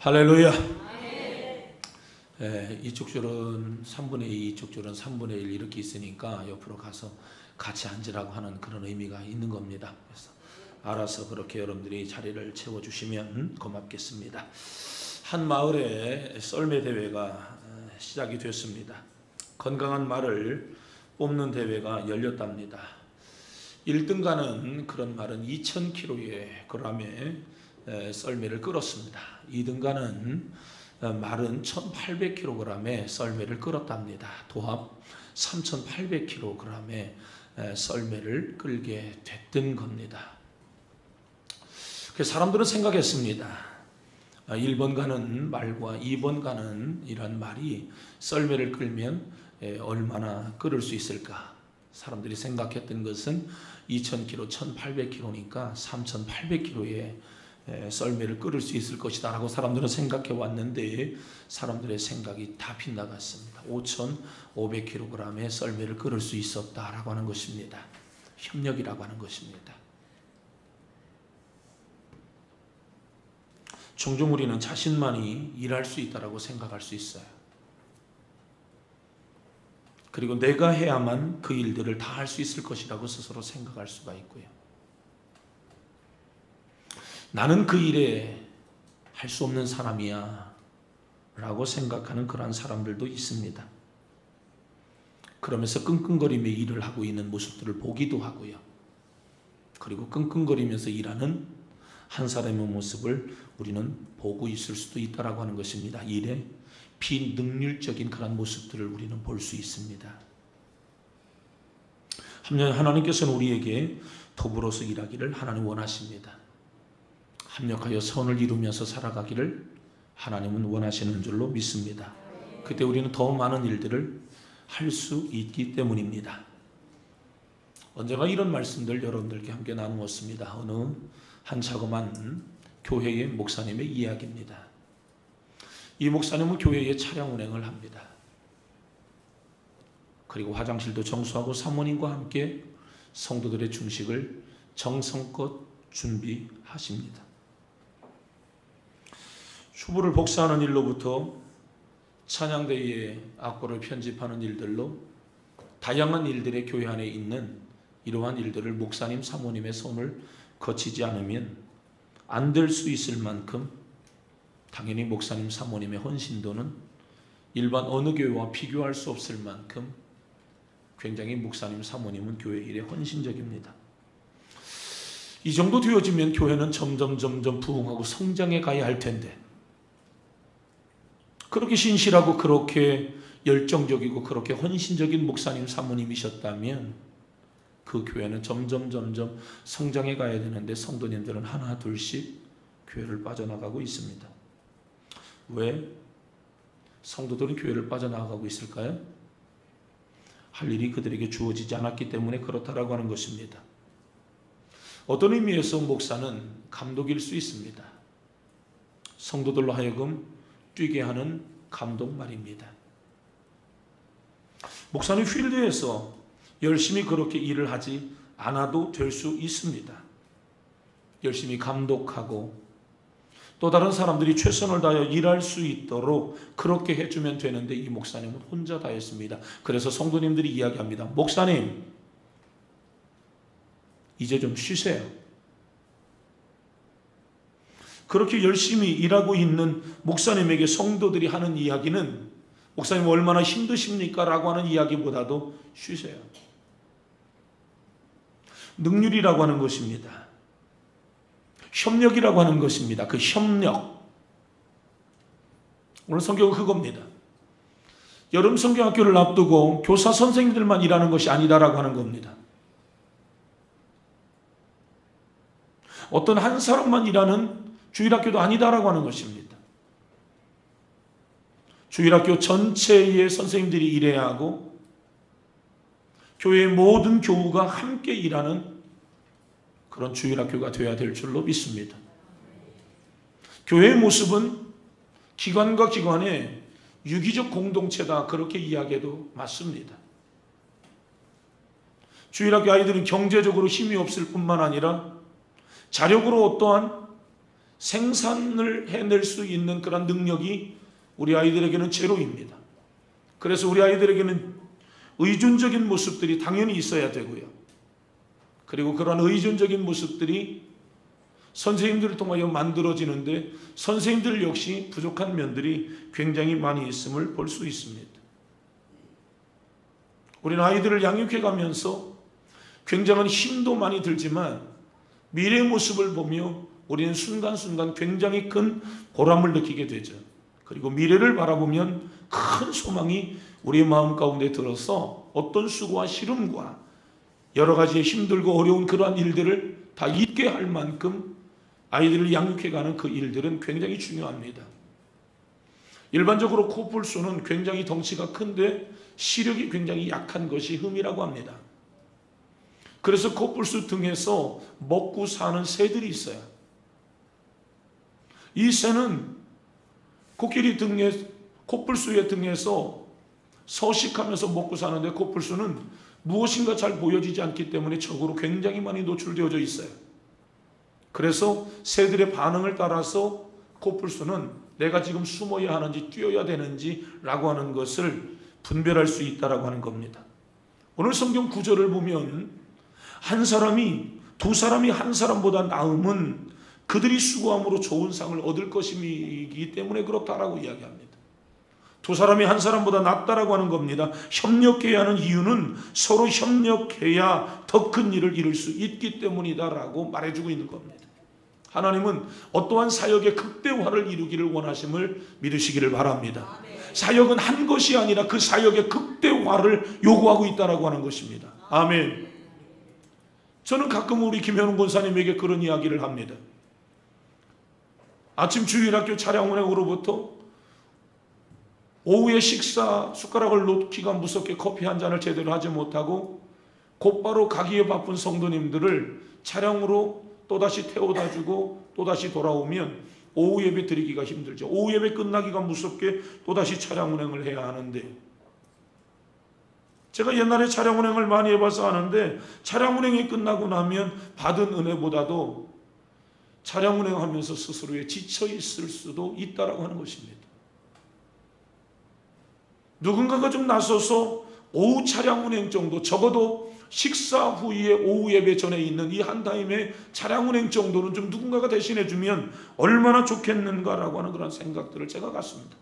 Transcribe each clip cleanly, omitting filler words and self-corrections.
할렐루야. 이쪽 줄은 3분의 2, 이쪽 줄은 3분의 1 이렇게 있으니까 옆으로 가서 같이 앉으라고 하는 그런 의미가 있는 겁니다. 그래서 알아서 그렇게 여러분들이 자리를 채워주시면 고맙겠습니다. 한 마을에 썰매 대회가 시작이 됐습니다. 건강한 말을 뽑는 대회가 열렸답니다. 1등 가는 그런 말은 2000kg의 썰매를 끌었습니다. 2등 가는 말은 1800kg의 썰매를 끌었답니다. 도합 3800kg의 썰매를 끌게 됐던 겁니다. 사람들은 생각했습니다. 1번 가는 말과 2번 가는 이런 말이 썰매를 끌면 얼마나 끌을 수 있을까? 사람들이 생각했던 것은 2000kg, 1800kg니까 3800kg의 썰매를 끌을 수 있을 것이다 라고 사람들은 생각해 왔는데 사람들의 생각이 다 빗나갔습니다. 5500kg의 썰매를 끌을 수 있었다라고 하는 것입니다. 협력이라고 하는 것입니다. 종종 우리는 자신만이 일할 수 있다라고 생각할 수 있어요. 그리고 내가 해야만 그 일들을 다 할 수 있을 것이라고 스스로 생각할 수가 있고요. 나는 그 일에 할 수 없는 사람이야 라고 생각하는 그러한 사람들도 있습니다. 그러면서 끙끙거리며 일을 하고 있는 모습들을 보기도 하고요. 그리고 끙끙거리면서 일하는 한 사람의 모습을 우리는 보고 있을 수도 있다라고 하는 것입니다. 일에 비능률적인 그런 모습들을 우리는 볼 수 있습니다. 하나님께서는 우리에게 더불어서 일하기를 하나님 원하십니다. 합력하여 선을 이루면서 살아가기를 하나님은 원하시는 줄로 믿습니다. 그때 우리는 더 많은 일들을 할 수 있기 때문입니다. 언젠가 이런 말씀들 여러분들께 함께 나누었습니다. 어느 한 자그마한 교회의 목사님의 이야기입니다. 이 목사님은 교회에 차량 운행을 합니다. 그리고 화장실도 정수하고 사모님과 함께 성도들의 중식을 정성껏 준비하십니다. 추부를 복사하는 일로부터 찬양대회의 악보를 편집하는 일들로 다양한 일들의 교회 안에 있는 이러한 일들을 목사님, 사모님의 손을 거치지 않으면 안 될 수 있을 만큼 당연히 목사님, 사모님의 헌신도는 일반 어느 교회와 비교할 수 없을 만큼 굉장히 목사님, 사모님은 교회 일에 헌신적입니다. 이 정도 되어지면 교회는 점점 부흥하고 성장해 가야 할 텐데 그렇게 신실하고 그렇게 열정적이고 그렇게 헌신적인 목사님, 사모님이셨다면 그 교회는 점점 성장해 가야 되는데 성도님들은 하나 둘씩 교회를 빠져나가고 있습니다. 왜 성도들은 교회를 빠져나가고 있을까요? 할 일이 그들에게 주어지지 않았기 때문에 그렇다라고 하는 것입니다. 어떤 의미에서 목사는 감독일 수 있습니다. 성도들로 하여금 뛰게 하는 감독 말입니다. 목사는 필드에서 열심히 그렇게 일을 하지 않아도 될 수 있습니다. 열심히 감독하고 또 다른 사람들이 최선을 다하여 일할 수 있도록 그렇게 해주면 되는데 이 목사님은 혼자 다 했습니다. 그래서 성도님들이 이야기합니다. 목사님, 이제 좀 쉬세요. 그렇게 열심히 일하고 있는 목사님에게 성도들이 하는 이야기는 목사님 얼마나 힘드십니까? 라고 하는 이야기보다도 쉬세요. 능률이라고 하는 것입니다. 협력이라고 하는 것입니다. 그 협력. 오늘 성경은 그겁니다. 여름 성경학교를 앞두고 교사 선생님들만 일하는 것이 아니다라고 하는 겁니다. 어떤 한 사람만 일하는 주일학교도 아니다라고 하는 것입니다. 주일학교 전체의 선생님들이 일해야 하고 교회의 모든 교우가 함께 일하는 그런 주일학교가 되어야 될 줄로 믿습니다. 교회의 모습은 기관과 기관의 유기적 공동체다 그렇게 이야기해도 맞습니다. 주일학교 아이들은 경제적으로 힘이 없을 뿐만 아니라 자력으로 어떠한 생산을 해낼 수 있는 그런 능력이 우리 아이들에게는 제로입니다. 그래서 우리 아이들에게는 의존적인 모습들이 당연히 있어야 되고요. 그리고 그러한 의존적인 모습들이 선생님들을 통하여 만들어지는데 선생님들 역시 부족한 면들이 굉장히 많이 있음을 볼 수 있습니다. 우리는 아이들을 양육해 가면서 굉장한 힘도 많이 들지만 미래의 모습을 보며 우리는 순간순간 굉장히 큰 보람을 느끼게 되죠. 그리고 미래를 바라보면 큰 소망이 우리의 마음 가운데 들어서 어떤 수고와 시름과 여러 가지 힘들고 어려운 그러한 일들을 다 잊게 할 만큼 아이들을 양육해가는 그 일들은 굉장히 중요합니다. 일반적으로 코뿔소는 굉장히 덩치가 큰데 시력이 굉장히 약한 것이 흠이라고 합니다. 그래서 코뿔소 등에서 먹고 사는 새들이 있어요. 이 새는 코뿔소의 등에서 서식하면서 먹고 사는데 코뿔소는 무엇인가 잘 보여지지 않기 때문에 적으로 굉장히 많이 노출되어져 있어요. 그래서 새들의 반응을 따라서 코뿔소는 내가 지금 숨어야 하는지 뛰어야 되는지 라고 하는 것을 분별할 수 있다라고 하는 겁니다. 오늘 성경 구절을 보면 한 사람이 두 사람이 한 사람보다 나음은 그들이 수고함으로 좋은 상을 얻을 것이기 때문에 그렇다라고 이야기합니다. 두 사람이 한 사람보다 낫다라고 하는 겁니다. 협력해야 하는 이유는 서로 협력해야 더 큰 일을 이룰 수 있기 때문이다라고 말해주고 있는 겁니다. 하나님은 어떠한 사역의 극대화를 이루기를 원하심을 믿으시기를 바랍니다. 사역은 한 것이 아니라 그 사역의 극대화를 요구하고 있다라고 하는 것입니다. 아멘. 저는 가끔 우리 김현웅 권사님에게 그런 이야기를 합니다. 아침 주일학교 차량 운행으로부터 오후에 식사 숟가락을 놓기가 무섭게 커피 한 잔을 제대로 하지 못하고 곧바로 가기에 바쁜 성도님들을 차량으로 또다시 태워다 주고 또다시 돌아오면 오후 예배 드리기가 힘들죠. 오후 예배 끝나기가 무섭게 또다시 차량 운행을 해야 하는데, 제가 옛날에 차량 운행을 많이 해봐서 아는데 차량 운행이 끝나고 나면 받은 은혜보다도 차량 운행하면서 스스로에 지쳐 있을 수도 있다라고 하는 것입니다. 누군가가 좀 나서서 오후 차량 운행 정도, 적어도 식사 후에 오후 예배 전에 있는 이 한 타임의 차량 운행 정도는 좀 누군가가 대신해 주면 얼마나 좋겠는가라고 하는 그런 생각들을 제가 갖습니다.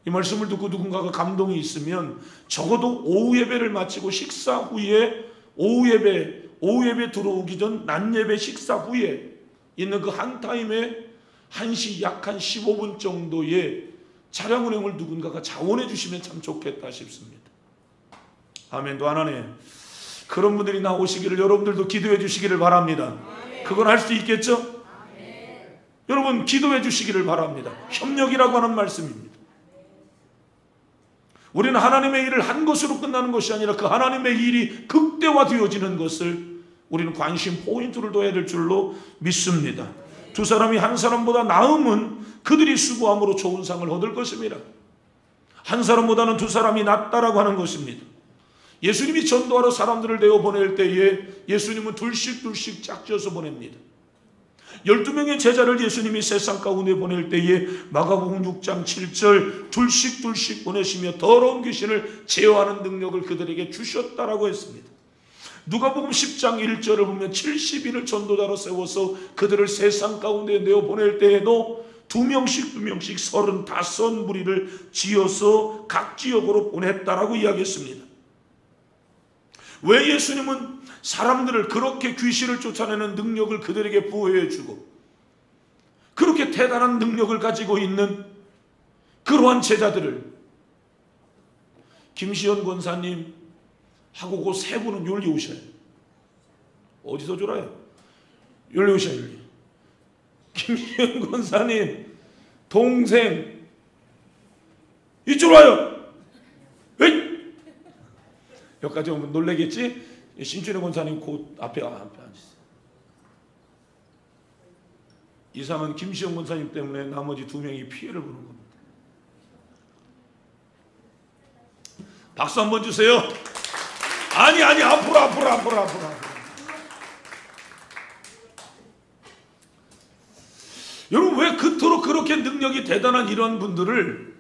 이 말씀을 듣고 누군가가 감동이 있으면 적어도 오후 예배를 마치고 식사 후에 오후 예배 들어오기 전 낮 예배 식사 후에 있는 그 한 타임에 1시 약 한 15분 정도의 차량 운행을 누군가가 자원해 주시면 참 좋겠다 싶습니다. 아멘도 하나님. 그런 분들이 나오시기를 여러분들도 기도해 주시기를 바랍니다. 그건 할 수 있겠죠? 여러분 기도해 주시기를 바랍니다. 협력이라고 하는 말씀입니다. 우리는 하나님의 일을 한 것으로 끝나는 것이 아니라 그 하나님의 일이 극대화되어지는 것을 우리는 관심 포인트를 둬야 될 줄로 믿습니다. 두 사람이 한 사람보다 나음은 그들이 수고함으로 좋은 상을 얻을 것입니다. 한 사람보다는 두 사람이 낫다라고 하는 것입니다. 예수님이 전도하러 사람들을 내어 보낼 때에 예수님은 둘씩 짝지어서 보냅니다. 12명의 제자를 예수님이 세상 가운데 보낼 때에 마가복음 6장 7절 둘씩 보내시며 더러운 귀신을 제어하는 능력을 그들에게 주셨다라고 했습니다. 누가복음 10장 1절을 보면 70인을 전도자로 세워서 그들을 세상 가운데 내어 보낼 때에도 2명씩 35무리를 지어서 각 지역으로 보냈다라고 이야기했습니다. 왜 예수님은 사람들을 그렇게 귀신을 쫓아내는 능력을 그들에게 부여해 주고 그렇게 대단한 능력을 가지고 있는 그러한 제자들을 김시현 권사님 하고 그 세 분은 여기 오셔요. 어디서 졸아요? 여기 오셔요. 여기. 김시현 권사님 동생 이쪽 와요. 에이! 여기까지 오면 놀라겠지? 신춘혜 권사님 곧 앞에 앉으세요. 이상은 김시영 권사님 때문에 나머지 2명이 피해를 보는 겁니다. 박수 한번 주세요. 아니 앞으로. 그토록 그렇게 능력이 대단한 이런 분들을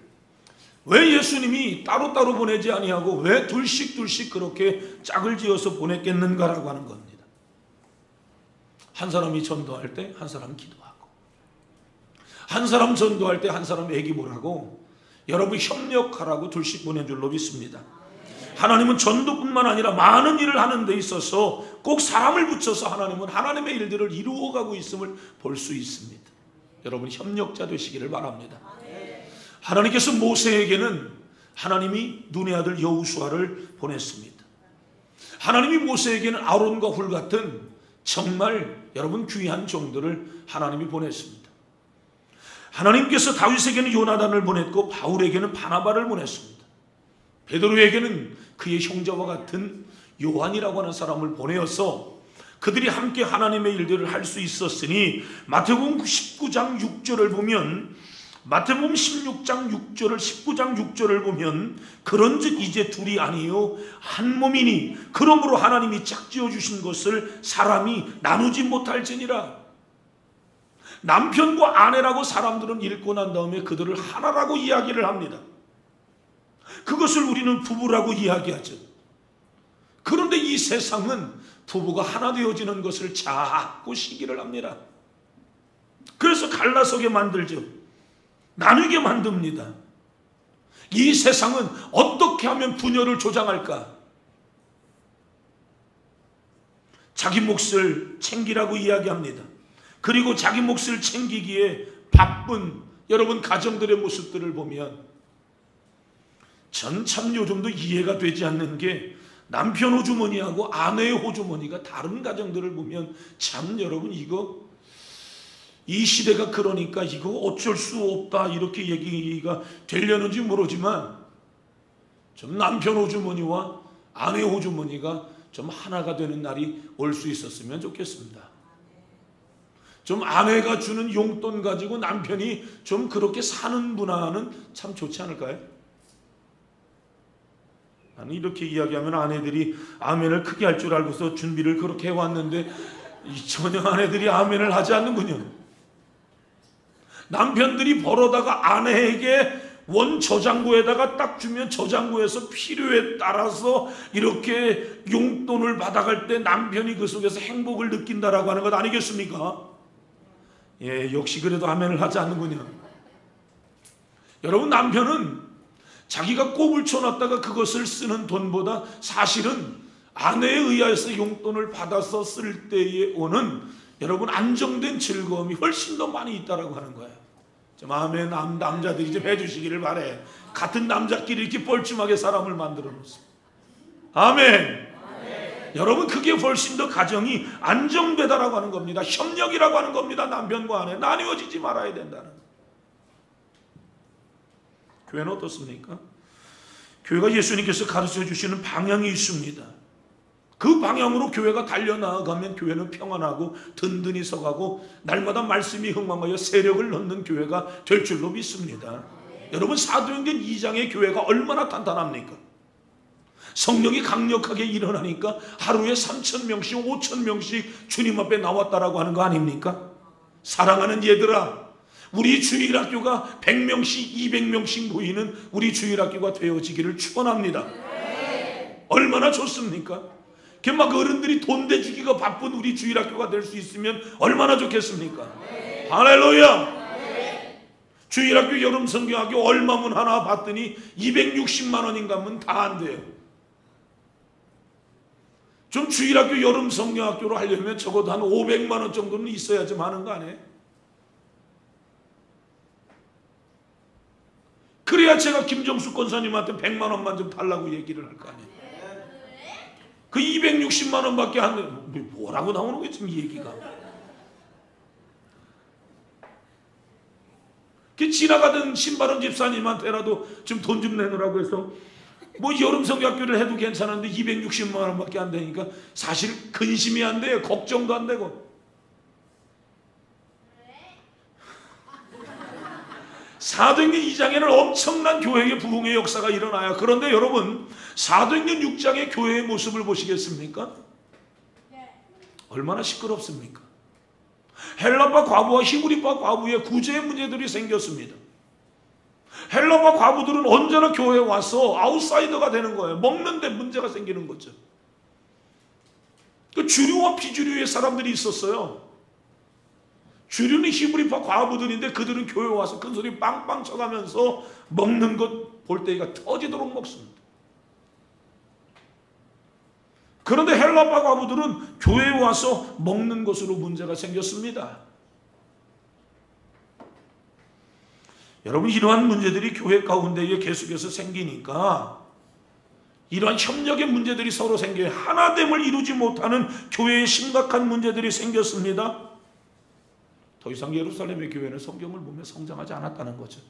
왜 예수님이 따로따로 보내지 아니하고 왜 둘씩 그렇게 짝을 지어서 보냈겠는가라고 하는 겁니다. 한 사람이 전도할 때 한 사람 기도하고, 한 사람 전도할 때 한 사람 애기보라고, 여러분 협력하라고 둘씩 보낸 줄로 믿습니다. 하나님은 전도뿐만 아니라 많은 일을 하는 데 있어서 꼭 사람을 붙여서 하나님은 하나님의 일들을 이루어가고 있음을 볼 수 있습니다. 여러분 협력자 되시기를 바랍니다. 하나님께서 모세에게는 하나님이 눈의 아들 여호수아를 보냈습니다. 하나님이 모세에게는 아론과 훌 같은 정말 여러분 귀한 종들을 하나님이 보냈습니다. 하나님께서 다윗에게는 요나단을 보냈고 바울에게는 바나바를 보냈습니다. 베드로에게는 그의 형제와 같은 요한이라고 하는 사람을 보내어서 그들이 함께 하나님의 일들을 할 수 있었으니, 마태복음 19장 6절을 보면, 마태복음 16장 6절을 19장 6절을 보면, 그런즉 이제 둘이 아니요 한 몸이니 그러므로 하나님이 짝지어 주신 것을 사람이 나누지 못할지니라. 남편과 아내라고 사람들은 읽고 난 다음에 그들을 하나라고 이야기를 합니다. 그것을 우리는 부부라고 이야기하죠. 그런데 이 세상은 부부가 하나 되어지는 것을 자꾸 시기를 합니다. 그래서 갈라서게 만들죠. 나누게 만듭니다. 이 세상은 어떻게 하면 분열을 조장할까? 자기 몫을 챙기라고 이야기합니다. 그리고 자기 몫을 챙기기에 바쁜 여러분 가정들의 모습들을 보면 전 참 요즘도 이해가 되지 않는 게, 남편 호주머니하고 아내의 호주머니가 다른 가정들을 보면 참 여러분 이거 이 시대가 그러니까 이거 어쩔 수 없다 이렇게 얘기가 되려는지 모르지만, 좀 남편 호주머니와 아내 호주머니가 좀 하나가 되는 날이 올 수 있었으면 좋겠습니다. 좀 아내가 주는 용돈 가지고 남편이 좀 그렇게 사는 문화는 참 좋지 않을까요? 나는 이렇게 이야기하면 아내들이 아멘을 크게 할 줄 알고서 준비를 그렇게 해왔는데 전혀 아내들이 아멘을 하지 않는군요. 남편들이 벌어다가 아내에게 원 저장고에다가 딱 주면 저장고에서 필요에 따라서 이렇게 용돈을 받아갈 때 남편이 그 속에서 행복을 느낀다라고 하는 것 아니겠습니까? 예, 역시 그래도 아멘을 하지 않는군요. 여러분, 남편은 자기가 꼽을 쳐놨다가 그것을 쓰는 돈보다 사실은 아내에 의해서 용돈을 받아서 쓸 때에 오는 여러분 안정된 즐거움이 훨씬 더 많이 있다라고 하는 거예요. 좀 아멘. 남자들이 좀 해주시기를 바래. 같은 남자끼리 이렇게 뻘쭘하게 사람을 만들어 놓습니다. 아멘. 여러분, 그게 훨씬 더 가정이 안정되다라고 하는 겁니다. 협력이라고 하는 겁니다. 남편과 아내 나뉘어지지 말아야 된다는. 교회는 어떻습니까? 교회가 예수님께서 가르쳐 주시는 방향이 있습니다. 그 방향으로 교회가 달려나가면 교회는 평안하고 든든히 서가고 날마다 말씀이 흥망하여 세력을 넣는 교회가 될 줄로 믿습니다. 여러분, 사도행전 2장의 교회가 얼마나 탄탄합니까? 성령이 강력하게 일어나니까 하루에 3,000명씩 5,000명씩 주님 앞에 나왔다라고 하는 거 아닙니까? 사랑하는 얘들아, 우리 주일학교가 100명씩 200명씩 모이는 우리 주일학교가 되어지기를 축원합니다. 얼마나 좋습니까? 막 어른들이 돈 대주기가 바쁜 우리 주일학교가 될 수 있으면 얼마나 좋겠습니까? 할렐루야. 주일학교 여름성경학교 얼마문 하나 봤더니 260만 원인가 면 다 안 돼요. 좀 주일학교 여름성경학교로 하려면 적어도 한 500만 원 정도는 있어야 좀 하는 거 아니에요? 그래야 제가 김정수 권사님한테 100만 원만 좀 달라고 얘기를 할 거 아니에요. 그 260만 원밖에 안 돼. 뭐라고 나오는 거지 지금 이 얘기가. 그 지나가던 신바른 집사님한테라도 좀 돈 좀 내놓으라고 해서 뭐 여름성경학교를 해도 괜찮은데 260만 원밖에 안 되니까 사실 근심이 안 돼요. 걱정도 안 되고. 사도행전 2장에는 엄청난 교회의 부흥의 역사가 일어나요. 그런데 여러분, 사도행전 6장의 교회의 모습을 보시겠습니까? 얼마나 시끄럽습니까? 헬라파 과부와 히브리파 과부의 구제의 문제들이 생겼습니다. 헬라파 과부들은 언제나 교회에 와서 아웃사이더가 되는 거예요. 먹는데 문제가 생기는 거죠. 그 주류와 비주류의 사람들이 있었어요. 주류는 히브리파 과부들인데 그들은 교회에 와서 큰소리 빵빵 쳐가면서 먹는 것 볼때기가 터지도록 먹습니다. 그런데 헬라파 과부들은 교회에 와서 먹는 것으로 문제가 생겼습니다. 여러분, 이러한 문제들이 교회 가운데에 계속해서 생기니까 이러한 협력의 문제들이 서로 생겨요. 하나됨을 이루지 못하는 교회에 심각한 문제들이 생겼습니다. 더 이상 예루살렘의 교회는 성경을 보며 성장하지 않았다는 거죠.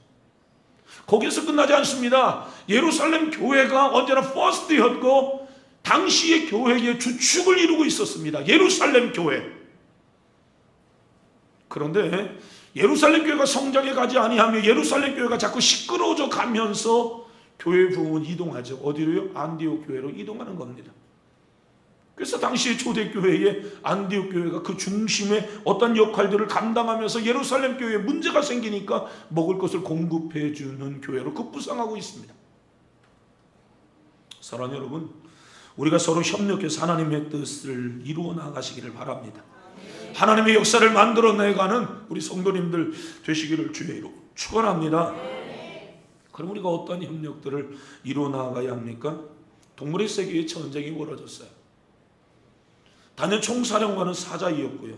거기에서 끝나지 않습니다. 예루살렘 교회가 언제나 퍼스트였고 당시의 교회의 주축을 이루고 있었습니다. 예루살렘 교회. 그런데 예루살렘 교회가 성장해 가지 아니하며 예루살렘 교회가 자꾸 시끄러워져 가면서 교회 부흥은 이동하죠. 어디로요? 안디옥 교회로 이동하는 겁니다. 그래서 당시의 초대교회의 안디옥 교회가 그 중심에 어떤 역할들을 감당하면서 예루살렘 교회에 문제가 생기니까 먹을 것을 공급해 주는 교회로 급부상하고 있습니다. 사랑하는 여러분, 우리가 서로 협력해서 하나님의 뜻을 이루어 나가시기를 바랍니다. 하나님의 역사를 만들어내가는 우리 성도님들 되시기를 주의 이름으로 축원합니다. 그럼 우리가 어떤 협력들을 이루어 나가야 합니까? 동물의 세계에 전쟁이 벌어졌어요. 단연 총사령관은 사자이었고요.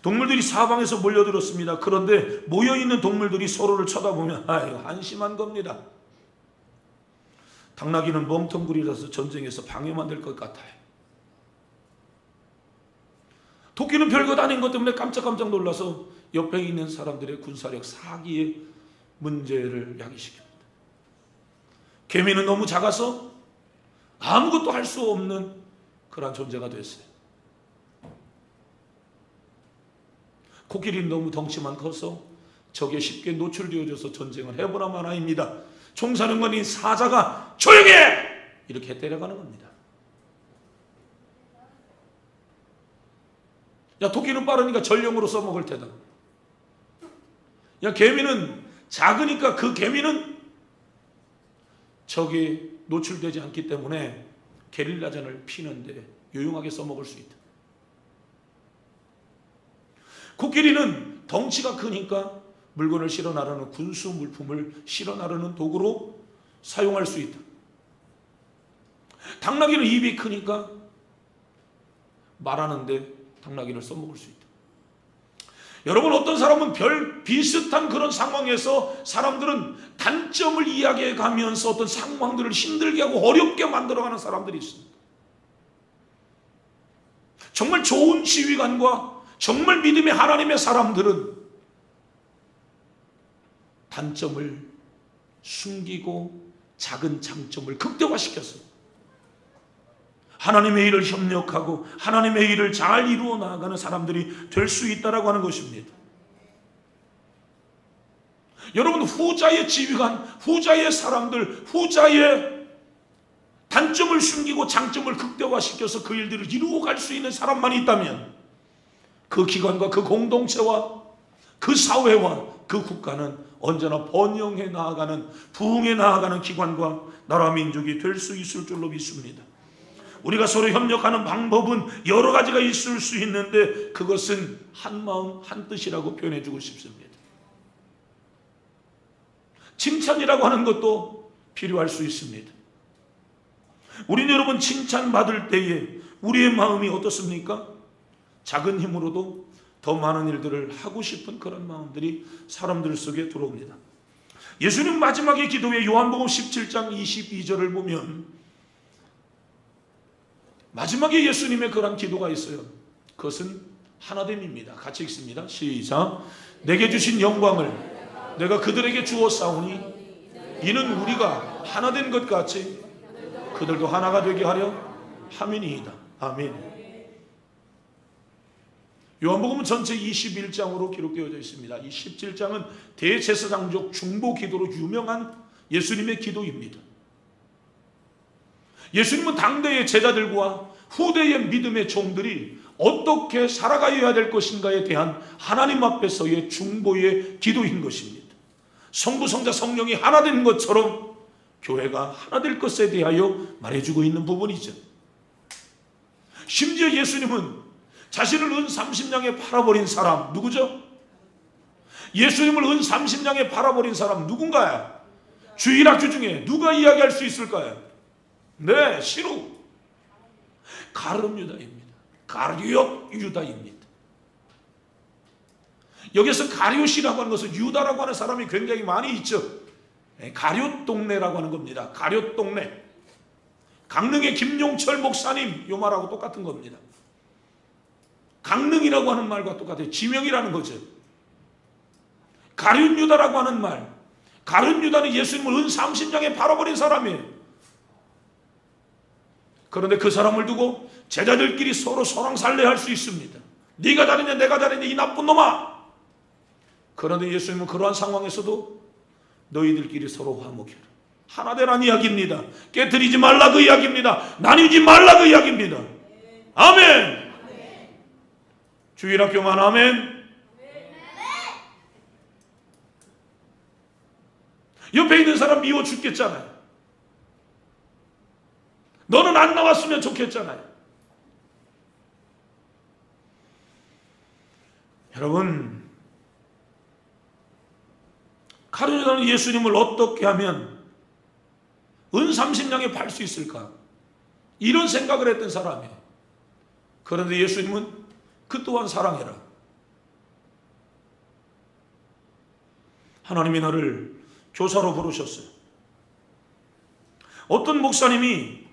동물들이 사방에서 몰려들었습니다. 그런데 모여있는 동물들이 서로를 쳐다보면 한심한 겁니다. 당나귀는 멍텅구리라서 전쟁에서 방해만 될 것 같아요. 토끼는 별것 아닌 것 때문에 깜짝깜짝 놀라서 옆에 있는 사람들의 군사력 사기의 문제를 야기시킵니다. 개미는 너무 작아서 아무것도 할 수 없는 그러한 존재가 됐어요. 코끼리는 너무 덩치만 커서 적에 쉽게 노출되어져서 전쟁을 해보나 마나입니다. 총사령관인 사자가 조용해! 이렇게 때려가는 겁니다. 야, 토끼는 빠르니까 전령으로 써먹을 테다. 야, 개미는 작으니까 그 개미는 적에 노출되지 않기 때문에 게릴라전을 피는데 유용하게 써먹을 수 있다. 코끼리는 덩치가 크니까 물건을 실어 나르는 군수 물품을 실어 나르는 도구로 사용할 수 있다. 당나귀는 입이 크니까 말하는데 당나귀를 써먹을 수 있다. 여러분, 어떤 사람은 별 비슷한 그런 상황에서 사람들은 단점을 이야기해 가면서 어떤 상황들을 힘들게 하고 어렵게 만들어가는 사람들이 있습니다. 정말 좋은 지휘관과 정말 믿음의 하나님의 사람들은 단점을 숨기고 작은 장점을 극대화시켰어요. 하나님의 일을 협력하고 하나님의 일을 잘 이루어 나가는 사람들이 될 수 있다라고 하는 것입니다. 여러분, 후자의 지휘관, 후자의 사람들, 후자의 단점을 숨기고 장점을 극대화시켜서 그 일들을 이루어 갈 수 있는 사람만 있다면 그 기관과 그 공동체와 그 사회와 그 국가는 언제나 번영해 나아가는, 부흥해 나아가는 기관과 나라 민족이 될 수 있을 줄로 믿습니다. 우리가 서로 협력하는 방법은 여러 가지가 있을 수 있는데 그것은 한 마음 한 뜻이라고 표현해 주고 싶습니다. 칭찬이라고 하는 것도 필요할 수 있습니다. 우리는 여러분 칭찬받을 때에 우리의 마음이 어떻습니까? 작은 힘으로도 더 많은 일들을 하고 싶은 그런 마음들이 사람들 속에 들어옵니다. 예수님 마지막의 기도에 요한복음 17장 22절을 보면 마지막에 예수님의 그런 기도가 있어요. 그것은 하나됨입니다. 같이 읽습니다. 시작. 내게 주신 영광을 내가 그들에게 주었사오니 이는 우리가 하나된 것 같이 그들도 하나가 되게 하려 함이니이다. 아멘. 요한복음은 전체 21장으로 기록되어져 있습니다. 이 17장은 대제사장적 중보 기도로 유명한 예수님의 기도입니다. 예수님은 당대의 제자들과 후대의 믿음의 종들이 어떻게 살아가야 될 것인가에 대한 하나님 앞에서의 중보의 기도인 것입니다. 성부, 성자, 성령이 하나 된 것처럼 교회가 하나 될 것에 대하여 말해주고 있는 부분이죠. 심지어 예수님은 자신을 은 30냥에 팔아버린 사람 누구죠? 예수님을 은 30냥에 팔아버린 사람 누군가요? 주일학교 중에 누가 이야기할 수 있을까요? 네, 신우 가룟 유다입니다. 가룟 유다입니다. 여기서 가룟이라고 하는 것은 유다라고 하는 사람이 굉장히 많이 있죠. 가룟 동네라고 하는 겁니다. 가룟 동네. 강릉의 김용철 목사님 요 말하고 똑같은 겁니다. 강릉이라고 하는 말과 똑같아요. 지명이라는 거죠. 가룟 유다라고 하는 말. 가룟 유다는 예수님을 은 30냥에 팔아버린 사람이에요. 그런데 그 사람을 두고 제자들끼리 서로 소랑살래할 수 있습니다. 네가 잘했냐 내가 잘했냐 이 나쁜 놈아. 그런데 예수님은 그러한 상황에서도 너희들끼리 서로 화목해라. 하나 되라는 이야기입니다. 깨트리지 말라 그 이야기입니다. 나뉘지 말라 그 이야기입니다. 아멘. 주일학교만 아멘. 옆에 있는 사람 미워 죽겠잖아요. 너는 안 나왔으면 좋겠잖아요. 여러분, 가룟 유다는 예수님을 어떻게 하면 은 30냥에 팔 수 있을까? 이런 생각을 했던 사람이에요. 그런데 예수님은 그 또한 사랑해라. 하나님이 나를 교사로 부르셨어요. 어떤 목사님이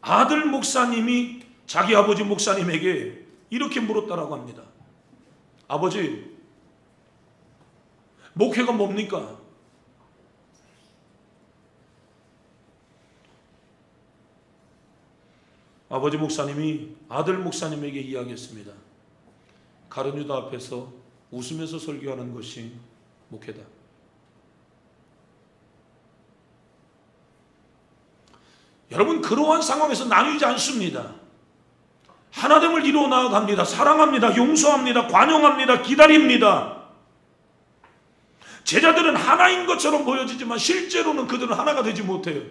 아들 목사님이 자기 아버지 목사님에게 이렇게 물었다라고 합니다. 아버지, 목회가 뭡니까? 아버지 목사님이 아들 목사님에게 이야기했습니다. 가룟 유다 앞에서 웃으면서 설교하는 것이 목회다. 여러분, 그러한 상황에서 나뉘지 않습니다. 하나됨을 이루어 나아갑니다. 사랑합니다. 용서합니다. 관용합니다. 기다립니다. 제자들은 하나인 것처럼 보여지지만 실제로는 그들은 하나가 되지 못해요.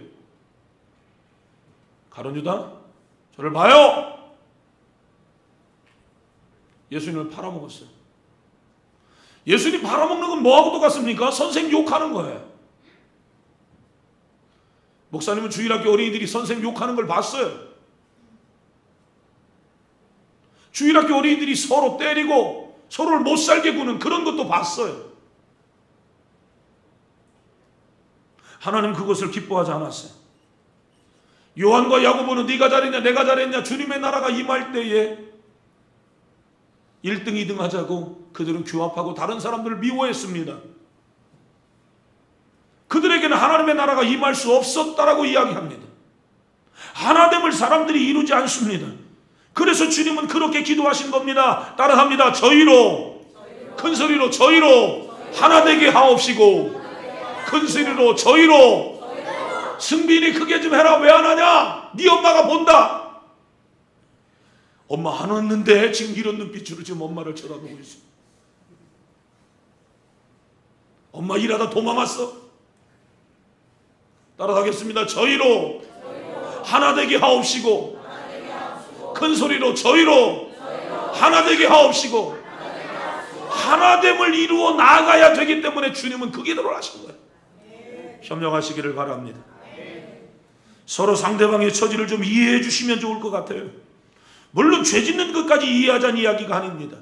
가룟 유다, 저를 봐요. 예수님을 팔아먹었어요. 예수님 팔아먹는 건 뭐하고 똑같습니까? 선생 욕하는 거예요. 목사님은 주일학교 어린이들이 선생 욕하는 걸 봤어요. 주일학교 어린이들이 서로 때리고 서로를 못 살게 구는 그런 것도 봤어요. 하나님 그것을 기뻐하지 않았어요. 요한과 야고보는 네가 잘했냐 내가 잘했냐 주님의 나라가 임할 때에 1등 2등 하자고 그들은 규합하고 다른 사람들을 미워했습니다. 그들에게는 하나님의 나라가 임할 수 없었다라고 이야기합니다. 하나됨을 사람들이 이루지 않습니다. 그래서 주님은 그렇게 기도하신 겁니다. 따라합니다. 저희로 큰 소리로 저희로 하나 되게 하옵시고 큰 소리로 저희로 승빈이 크게 좀 해라. 왜 안 하냐? 네 엄마가 본다. 엄마 안 왔는데 지금 이런 눈빛으로 지금 엄마를 쳐다보고 있어. 엄마 일하다 도망왔어. 따라가겠습니다. 저희로 하나 되게 하옵시고 큰 소리로 저희로 하나 되게 하옵시고 하나됨을 이루어 나아가야 되기 때문에 주님은 그 기도를 하신 거예요. 협력하시기를 바랍니다. 서로 상대방의 처지를 좀 이해해 주시면 좋을 것 같아요. 물론 죄 짓는 것까지 이해하자는 이야기가 아닙니다.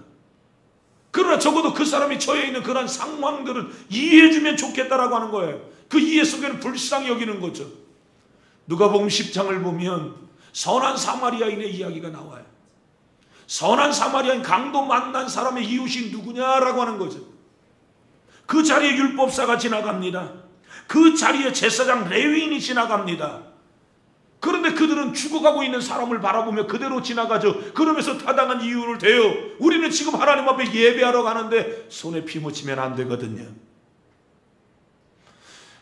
그러나 적어도 그 사람이 처해 있는 그런 상황들은 이해해 주면 좋겠다라고 하는 거예요. 그 이해 속에는 불쌍히 여기는 거죠. 누가복음 10장을 보면 선한 사마리아인의 이야기가 나와요. 선한 사마리아인 강도 만난 사람의 이웃이 누구냐라고 하는 거죠. 그 자리에 율법사가 지나갑니다. 그 자리에 제사장 레위인이 지나갑니다. 그런데 그들은 죽어가고 있는 사람을 바라보며 그대로 지나가죠. 그러면서 타당한 이유를 대요. 우리는 지금 하나님 앞에 예배하러 가는데 손에 피 묻히면 안 되거든요.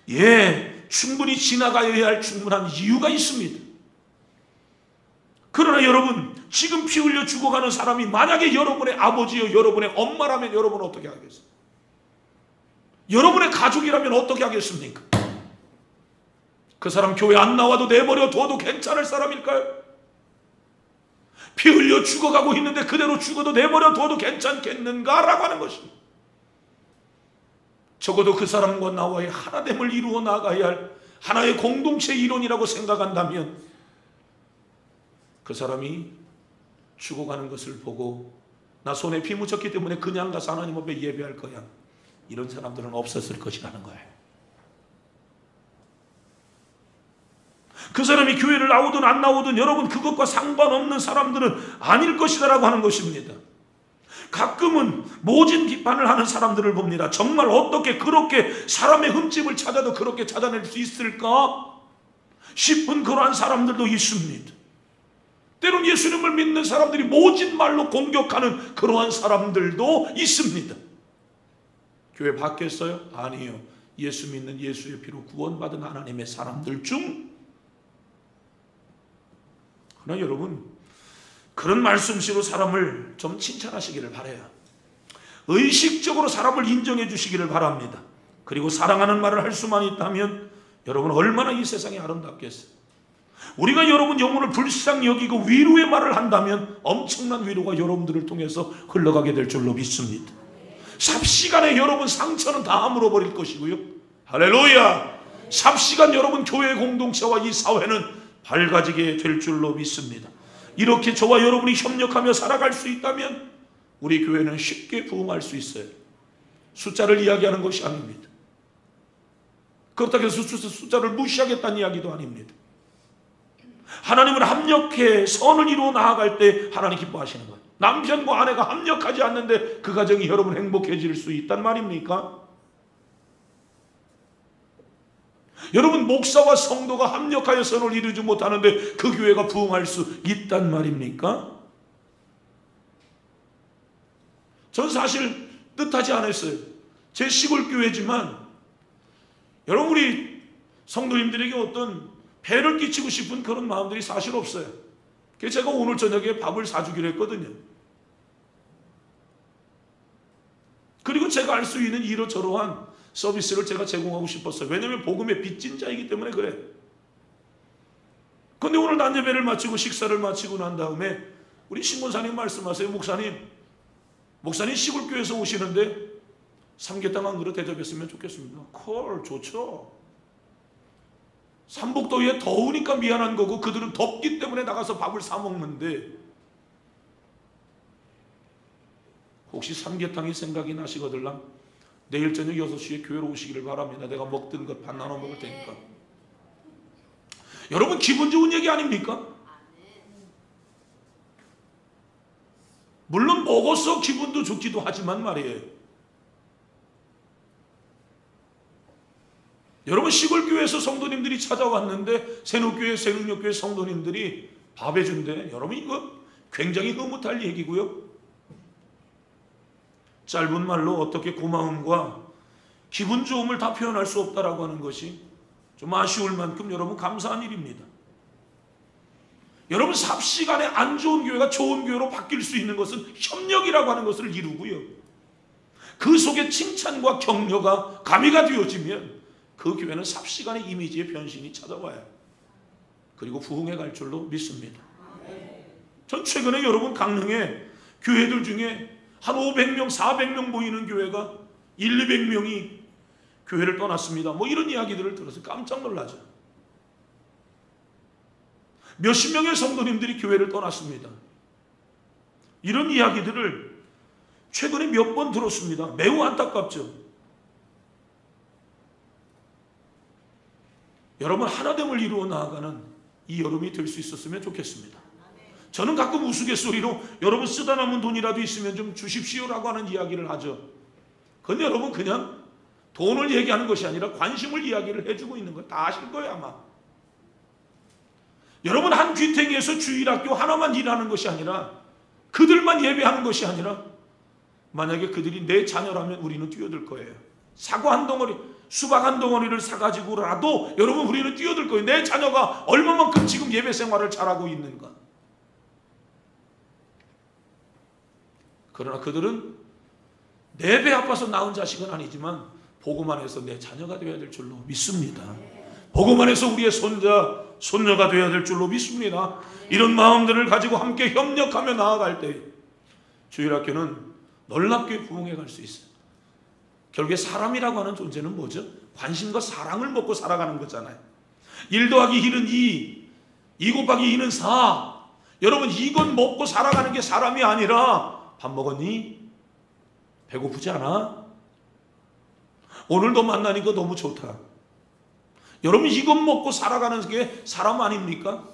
예, 충분히 지나가야 할 충분한 이유가 있습니다. 그러나 여러분, 지금 피 흘려 죽어가는 사람이 만약에 여러분의 아버지요 여러분의 엄마라면 여러분은 어떻게 하겠어요? 여러분의 가족이라면 어떻게 하겠습니까? 그 사람 교회 안 나와도 내버려 둬도 괜찮을 사람일까요? 피 흘려 죽어가고 있는데 그대로 죽어도 내버려 둬도 괜찮겠는가라고 하는 것입니다. 적어도 그 사람과 나와의 하나됨을 이루어 나가야 할 하나의 공동체 이론이라고 생각한다면 그 사람이 죽어가는 것을 보고 나 손에 피 묻혔기 때문에 그냥 가서 하나님 앞에 예배할 거야, 이런 사람들은 없었을 것이라는 거예요. 그 사람이 교회를 나오든 안 나오든 여러분 그것과 상관없는 사람들은 아닐 것이다라고 하는 것입니다. 가끔은 모진 비판을 하는 사람들을 봅니다. 정말 어떻게 그렇게 사람의 흠집을 찾아도 그렇게 찾아낼 수 있을까 싶은 그러한 사람들도 있습니다. 때론 예수님을 믿는 사람들이 모진 말로 공격하는 그러한 사람들도 있습니다. 교회 바뀌었어요? 아니요. 예수 믿는 예수의 피로 구원받은 하나님의 사람들 중. 그러나 여러분, 그런 말씀씨로 사람을 좀 칭찬하시기를 바라요. 의식적으로 사람을 인정해 주시기를 바랍니다. 그리고 사랑하는 말을 할 수만 있다면 여러분 얼마나 이 세상이 아름답겠어요. 우리가 여러분 영혼을 불쌍히 여기고 위로의 말을 한다면 엄청난 위로가 여러분들을 통해서 흘러가게 될 줄로 믿습니다. 삽시간에 여러분 상처는 다 아물어버릴 것이고요. 할렐루야. 삽시간 여러분 교회 공동체와 이 사회는 밝아지게 될 줄로 믿습니다. 이렇게 저와 여러분이 협력하며 살아갈 수 있다면 우리 교회는 쉽게 부흥할 수 있어요. 숫자를 이야기하는 것이 아닙니다. 그렇다고 해서 숫자를 무시하겠다는 이야기도 아닙니다. 하나님은 합력해 선을 이루어 나아갈 때 하나님 기뻐하시는 거예요. 남편과 아내가 합력하지 않는데 그 가정이 여러분 행복해질 수 있단 말입니까? 여러분 목사와 성도가 합력하여 선을 이루지 못하는데 그 교회가 부흥할 수 있단 말입니까? 전 사실 뜻하지 않았어요. 제 시골 교회지만 여러분 우리 성도님들에게 어떤 배를 끼치고 싶은 그런 마음들이 사실 없어요. 그래서 제가 오늘 저녁에 밥을 사주기로 했거든요. 그리고 제가 알 수 있는 이러저러한 서비스를 제가 제공하고 싶었어요. 왜냐하면 복음의 빚진 자이기 때문에 그래. 그런데 오늘 난예배를 마치고 식사를 마치고 난 다음에 우리 신권사님 말씀하세요. 목사님 시골교회에서 오시는데 삼계탕 한 그릇 대접했으면 좋겠습니다. 콜 좋죠. 삼복더위에 더우니까 미안한 거고 그들은 덥기 때문에 나가서 밥을 사 먹는데 혹시 삼계탕이 생각이 나시거들랑 내일 저녁 6시에 교회로 오시기를 바랍니다. 내가 먹던 것 반 나눠 먹을 테니까. 여러분 기분 좋은 얘기 아닙니까? 물론 먹어서 기분도 좋기도 하지만 말이에요. 여러분 시골교회에서 성도님들이 찾아왔는데 새누교회, 새능력교회 성도님들이 밥 해준대. 여러분 이거 굉장히 흐뭇할 얘기고요. 짧은 말로 어떻게 고마움과 기분 좋음을 다 표현할 수 없다라고 하는 것이 좀 아쉬울 만큼 여러분 감사한 일입니다. 여러분 삽시간에 안 좋은 교회가 좋은 교회로 바뀔 수 있는 것은 협력이라고 하는 것을 이루고요. 그 속에 칭찬과 격려가 가미가 되어지면 그 교회는 삽시간에 이미지의 변신이 찾아와요. 그리고 부흥해 갈 줄로 믿습니다. 전 최근에 여러분 강릉에 교회들 중에 한 500명, 400명 모이는 교회가 200명이 교회를 떠났습니다. 뭐 이런 이야기들을 들어서 깜짝 놀라죠. 몇십 명의 성도님들이 교회를 떠났습니다. 이런 이야기들을 최근에 몇 번 들었습니다. 매우 안타깝죠. 여러분 하나됨을 이루어 나아가는 이 여름이 될 수 있었으면 좋겠습니다. 저는 가끔 우스갯소리로 여러분 쓰다 남은 돈이라도 있으면 좀 주십시오라고 하는 이야기를 하죠. 그런데 여러분 그냥 돈을 얘기하는 것이 아니라 관심을 이야기를 해주고 있는 거예요. 다 아실 거예요 아마. 여러분 한 귀퉁이에서 주일학교 하나만 일하는 것이 아니라 그들만 예배하는 것이 아니라 만약에 그들이 내 자녀라면 우리는 뛰어들 거예요. 사과 한 덩어리, 수박 한 덩어리를 사가지고라도 여러분 우리는 뛰어들 거예요. 내 자녀가 얼마만큼 지금 예배 생활을 잘하고 있는가. 그러나 그들은 내 배 아파서 낳은 자식은 아니지만 보고만 해서 내 자녀가 되어야 될 줄로 믿습니다. 보고만 해서 우리의 손자, 손녀가 되어야 될 줄로 믿습니다. 이런 마음들을 가지고 함께 협력하며 나아갈 때 주일학교는 놀랍게 부흥해 갈 수 있어요. 결국에 사람이라고 하는 존재는 뭐죠? 관심과 사랑을 먹고 살아가는 거잖아요. 1 더하기 1은 2 곱하기 2는 4. 여러분, 이것 먹고 살아가는 게 사람이 아니라 밥 먹었니? 배고프지 않아? 오늘도 만나니까 너무 좋다. 여러분, 이것 먹고 살아가는 게 사람 아닙니까?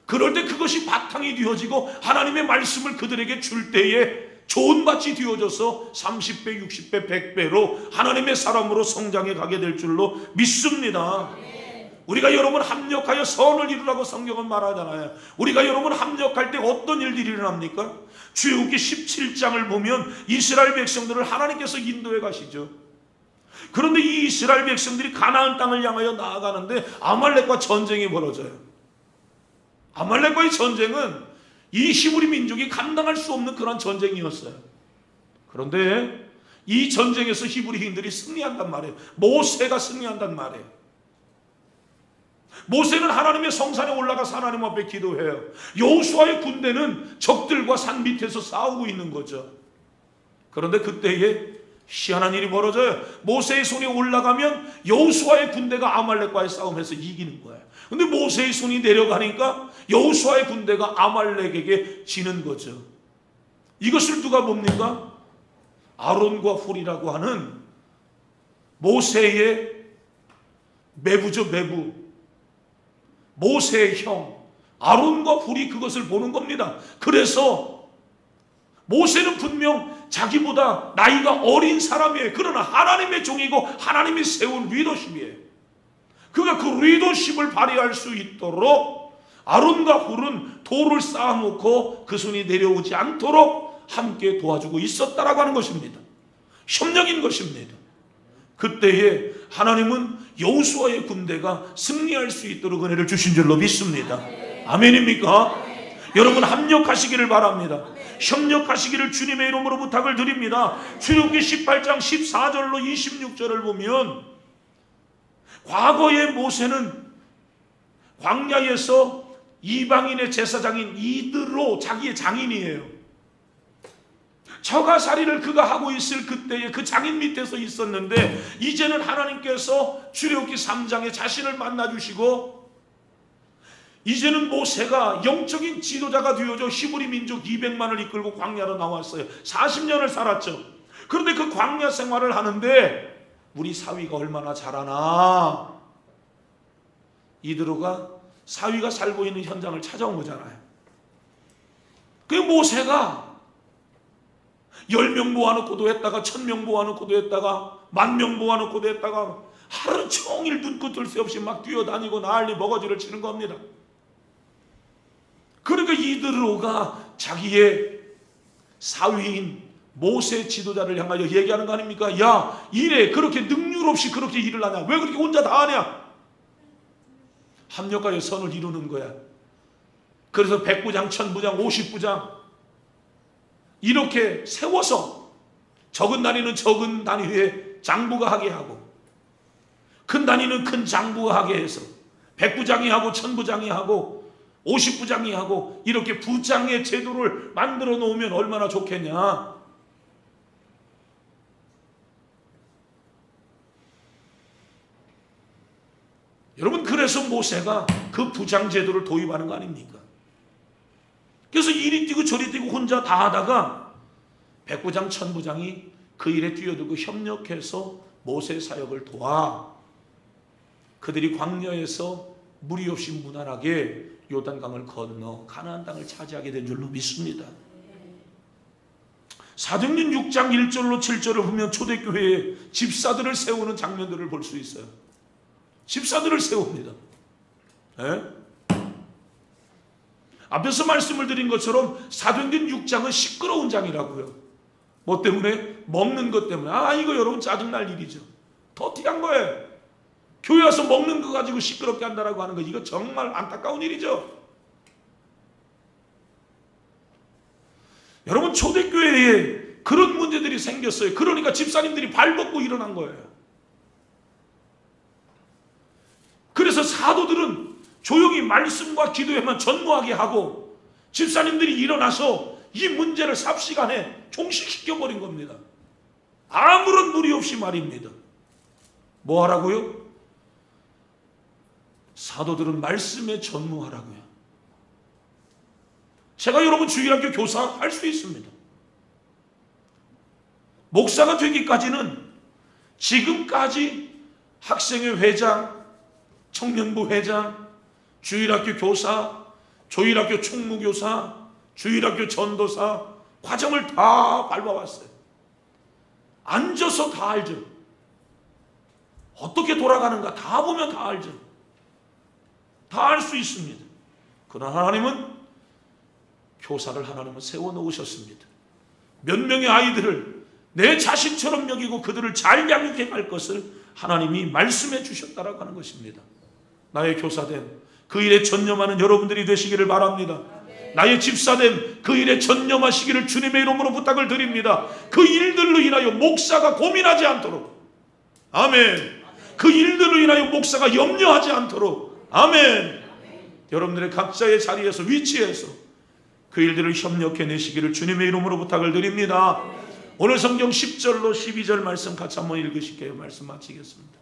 그럴 때 그것이 바탕이 되어지고 하나님의 말씀을 그들에게 줄 때에 좋은 밭이 되어져서 30배, 60배, 100배로 하나님의 사람으로 성장해 가게 될 줄로 믿습니다. 우리가 여러분 합력하여 선을 이루라고 성경은 말하잖아요. 우리가 여러분 합력할 때 어떤 일들이 일어납니까? 출애굽기 17장을 보면 이스라엘 백성들을 하나님께서 인도해 가시죠. 그런데 이 이스라엘 백성들이 가나안 땅을 향하여 나아가는데 아말렉과 전쟁이 벌어져요. 아말렉과의 전쟁은 이 히브리 민족이 감당할 수 없는 그런 전쟁이었어요. 그런데 이 전쟁에서 히브리인들이 승리한단 말이에요. 모세가 승리한단 말이에요. 모세는 하나님의 성산에 올라가서 하나님 앞에 기도해요. 여호수아의 군대는 적들과 산 밑에서 싸우고 있는 거죠. 그런데 그때에 희한한 일이 벌어져요. 모세의 손에 올라가면 여호수아의 군대가 아말렉과의 싸움에서 이기는 거예요. 근데 모세의 손이 내려가니까 여호수아의 군대가 아말렉에게 지는 거죠. 이것을 누가 봅니까? 아론과 훌이라고 하는 모세의 매부죠, 매부. 모세의 형 아론과 훌이 그것을 보는 겁니다. 그래서 모세는 분명 자기보다 나이가 어린 사람이에요. 그러나 하나님의 종이고 하나님이 세운 리더십이에요. 그가 그 리더십을 발휘할 수 있도록 아론과 훌은 돌을 쌓아놓고 그 손이 내려오지 않도록 함께 도와주고 있었다라고 하는 것입니다. 협력인 것입니다. 그때에 하나님은 여호수아의 군대가 승리할 수 있도록 은혜를 주신 줄로 믿습니다. 아멘입니까? 여러분 합력하시기를 바랍니다. 협력하시기를 주님의 이름으로 부탁을 드립니다. 출애굽기 18장 14절로 26절을 보면 과거의 모세는 광야에서 이방인의 제사장인 이드로 자기의 장인이에요. 처가살이를 그가 하고 있을 그때에 그 장인 밑에서 있었는데 이제는 하나님께서 출애굽기 3장에 자신을 만나주시고 이제는 모세가 영적인 지도자가 되어져 히브리 민족 200만을 이끌고 광야로 나왔어요. 40년을 살았죠. 그런데 그 광야 생활을 하는데 우리 사위가 얼마나 잘하나, 이드로가 사위가 살고 있는 현장을 찾아온 거잖아요. 그 모세가 10명 모아놓고도 했다가 1000명 모아놓고도 했다가 10,000명 모아놓고도 했다가 하루 종일 눈코 뜰 새 없이 막 뛰어다니고 난리 먹어지를 치는 겁니다. 그러니까 이드로가 자기의 사위인 모세 지도자를 향하여 얘기하는 거 아닙니까? 야, 이래 그렇게 능률 없이 그렇게 일을 하냐? 왜 그렇게 혼자 다 하냐? 합력하여 선을 이루는 거야. 그래서 100부장, 1000부장, 50부장 이렇게 세워서 적은 단위는 적은 단위에 장부가 하게 하고 큰 단위는 큰 장부가 하게 해서 100부장이 하고 1000부장이 하고 50부장이 하고 이렇게 부장의 제도를 만들어 놓으면 얼마나 좋겠냐. 여러분, 그래서 모세가 그 부장 제도를 도입하는 거 아닙니까? 그래서 이리 뛰고 저리 뛰고 혼자 다 하다가 100부장, 1000부장이 그 일에 뛰어들고 협력해서 모세 사역을 도와 그들이 광야에서 무리 없이 무난하게 요단강을 건너 가나안 땅을 차지하게 된 줄로 믿습니다. 사도행전 6장 1절로 7절을 보면 초대교회에 집사들을 세우는 장면들을 볼 수 있어요. 집사들을 세웁니다. 네? 앞에서 말씀을 드린 것처럼 사도행전 6장은 시끄러운 장이라고요. 뭐 때문에? 먹는 것 때문에. 아, 이거 여러분 짜증날 일이죠. 더티한 거예요. 교회 와서 먹는 거 가지고 시끄럽게 한다라고 하는 거, 이거 정말 안타까운 일이죠. 여러분, 초대교회에 그런 문제들이 생겼어요. 그러니까 집사님들이 발벗고 일어난 거예요. 그래서 사도들은 조용히 말씀과 기도에만 전무하게 하고 집사님들이 일어나서 이 문제를 삽시간에 종식시켜버린 겁니다. 아무런 무리 없이 말입니다. 뭐 하라고요? 사도들은 말씀에 전무하라고요. 제가 여러분 주일학교 교사 할 수 있습니다. 목사가 되기까지는 지금까지 학생회 회장, 청년부 회장, 주일학교 교사, 조일학교 총무교사, 주일학교 전도사 과정을 다 밟아왔어요. 앉아서 다 알죠. 어떻게 돌아가는가 다 보면 다 알죠. 다 알 수 있습니다. 그러나 하나님은 교사를 하나님은 세워놓으셨습니다. 몇 명의 아이들을 내 자신처럼 여기고 그들을 잘 양육해 갈 것을 하나님이 말씀해 주셨다라고 하는 것입니다. 나의 교사됨 그 일에 전념하는 여러분들이 되시기를 바랍니다. 나의 집사됨 그 일에 전념하시기를 주님의 이름으로 부탁을 드립니다. 그 일들로 인하여 목사가 고민하지 않도록, 아멘. 그 일들로 인하여 목사가 염려하지 않도록, 아멘. 여러분들의 각자의 자리에서 위치해서 그 일들을 협력해 내시기를 주님의 이름으로 부탁을 드립니다. 오늘 성경 10절로 12절 말씀 같이 한번 읽으실게요. 말씀 마치겠습니다.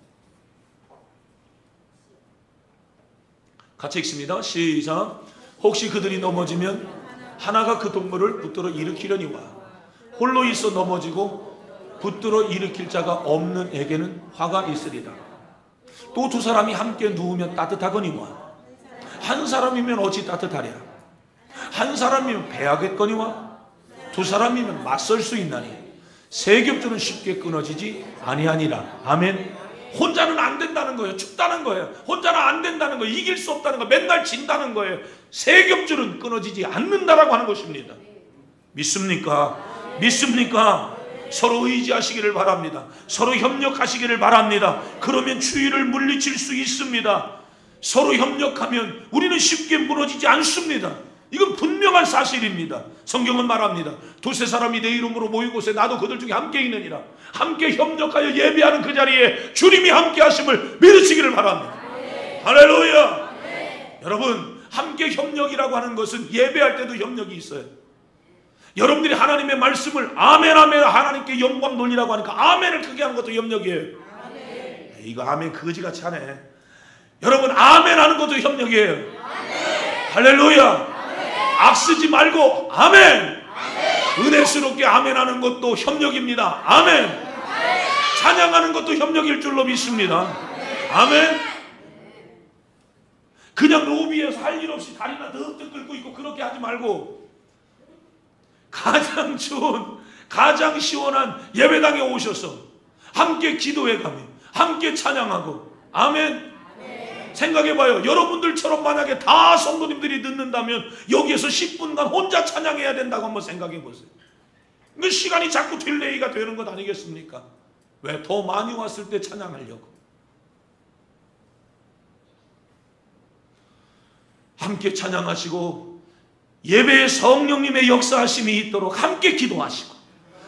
같이 읽습니다. 시작. 혹시 그들이 넘어지면 하나가 그 동물을 붙들어 일으키려니와 홀로 있어 넘어지고 붙들어 일으킬 자가 없는 에게는 화가 있으리라. 또 두 사람이 함께 누우면 따뜻하거니와 한 사람이면 어찌 따뜻하랴. 한 사람이면 배하겠거니와 두 사람이면 맞설 수 있나니 세 겹줄은 쉽게 끊어지지 아니하니라. 아멘. 혼자는 안 된다는 거예요. 춥다는 거예요. 혼자는 안 된다는 거예요. 이길 수 없다는 거예요. 맨날 진다는 거예요. 세 겹줄은 끊어지지 않는다라고 하는 것입니다. 믿습니까? 믿습니까? 서로 의지하시기를 바랍니다. 서로 협력하시기를 바랍니다. 그러면 추위를 물리칠 수 있습니다. 서로 협력하면 우리는 쉽게 무너지지 않습니다. 이건 분명한 사실입니다. 성경은 말합니다. 두세 사람이 내 이름으로 모인 곳에 나도 그들 중에 함께 있느니라. 함께 협력하여 예배하는 그 자리에 주님이 함께 하심을 믿으시기를 바랍니다. 할렐루야. 여러분, 함께 협력이라고 하는 것은 예배할 때도 협력이 있어요. 여러분들이 하나님의 말씀을 아멘 아멘 하나님께 영광 돌리라고 하니까 아멘을 크게 하는 것도 협력이에요. 이거 아멘 그지같이 하네. 여러분, 아멘 하는 것도 협력이에요. 할렐루야. 악쓰지 말고 아멘. 은혜스럽게 아멘 하는 것도 협력입니다. 아멘. 찬양하는 것도 협력일 줄로 믿습니다. 아멘. 그냥 로비에서 할 일 없이 다리나 득득 끌고 있고 그렇게 하지 말고 가장 좋은, 가장 시원한 예배당에 오셔서 함께 기도해가며 함께 찬양하고, 아멘. 생각해봐요. 여러분들처럼 만약에 다 성도님들이 듣는다면 여기에서 10분간 혼자 찬양해야 된다고 한번 생각해보세요. 그 시간이 자꾸 딜레이가 되는 것 아니겠습니까? 왜? 더 많이 왔을 때 찬양하려고. 함께 찬양하시고 예배에 성령님의 역사하심이 있도록 함께 기도하시고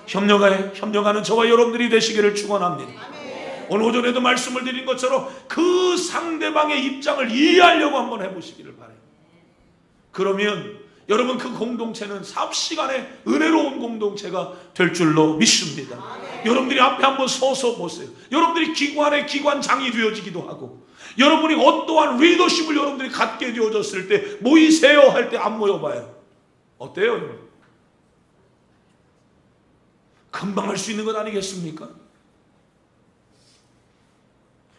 협력하는 저와 여러분들이 되시기를 축원합니다. 오늘 오전에도 말씀을 드린 것처럼 그 상대방의 입장을 이해하려고 한번 해보시기를 바라요. 그러면 여러분 그 공동체는 삽시간에 은혜로운 공동체가 될 줄로 믿습니다. 여러분들이 앞에 한번 서서 보세요. 여러분들이 기관의 기관장이 되어지기도 하고 여러분이 어떠한 리더십을 여러분들이 갖게 되어졌을 때 모이세요 할 때 안 모여봐요. 어때요? 여러분? 금방 할 수 있는 것 아니겠습니까?